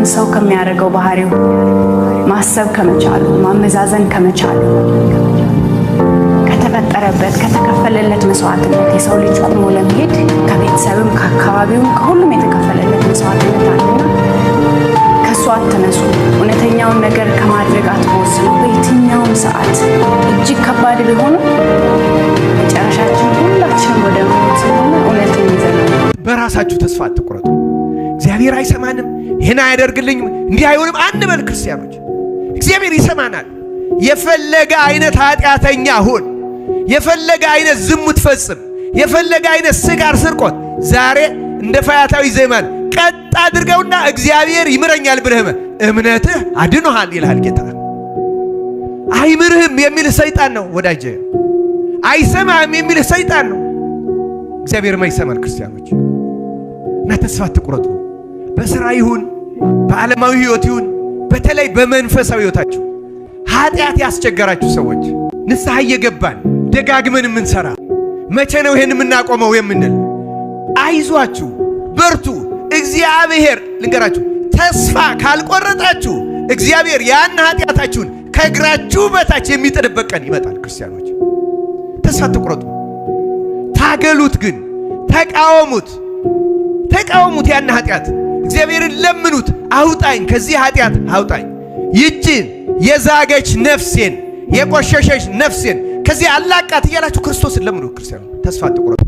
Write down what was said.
ሰውን ሰው ከሚያደርገው ባህሪው ማሰብ ከመቻሉ ማመዛዘን ከመቻሉ ከተፈጠረበት ከተከፈለለት መስዋዕትነት የሰው ልጅ ቆሞ ለመሄድ ከቤተሰብም ከአካባቢውም ከሁሉም የተከፈለለት መስዋዕትነት አለና ከሱ አትነሱ። እውነተኛውን ነገር ከማድረግ አትወስኑ። በየትኛውም ሰዓት እጅግ ከባድ ቢሆኑ መጨረሻችን ሁላችንም ወደ ሞት ስለሆነ እውነትን ይዘን በራሳችሁ ተስፋ አትቁረጡ። እግዚአብሔር አይሰማንም፣ ይሄን አያደርግልኝም፣ እንዲህ አይሆንም አንበል። ክርስቲያኖች እግዚአብሔር ይሰማናል። የፈለገ አይነት ኃጢአተኛ ሁን፣ የፈለገ አይነት ዝሙት ፈጽም፣ የፈለገ አይነት ስካር ስርቆት ዛሬ እንደ ፈያታዊ ዘመን ቀጥ አድርገውና እግዚአብሔር ይምረኛል ብለህ እምነትህ አድኖሃል ይላል ጌታ። አይምርህም የሚል ሰይጣን ነው ወዳጄ። አይሰማህም የሚል ሰይጣን ነው። እግዚአብሔርም አይሰማን። ክርስቲያኖች እና ተስፋ አትቁረጡ። በሥራ ይሁን በዓለማዊ ሕይወት ይሁን በተለይ በመንፈሳዊ ሕይወታችሁ ኃጢአት ያስቸገራችሁ ሰዎች ንስሐ እየገባን ደጋግመን የምንሰራ መቼ ነው ይሄን የምናቆመው የምንል አይዟችሁ፣ በርቱ። እግዚአብሔር ልንገራችሁ፣ ተስፋ ካልቆረጣችሁ እግዚአብሔር ያን ኃጢአታችሁን ከእግራችሁ በታች የሚጥልበት ቀን ይመጣል። ክርስቲያኖች ተስፋ አትቁረጡ። ታገሉት፣ ግን ተቃወሙት። ያን ኃጢአት እግዚአብሔርን ለምኑት። አውጣኝ፣ ከዚህ ኃጢአት አውጣኝ። ይችን የዛገች ነፍሴን የቆሸሸች ነፍሴን ከዚህ አላቃት እያላችሁ ክርስቶስን ለምኑ። ክርስቲያኖች ተስፋ አትቁረጡ።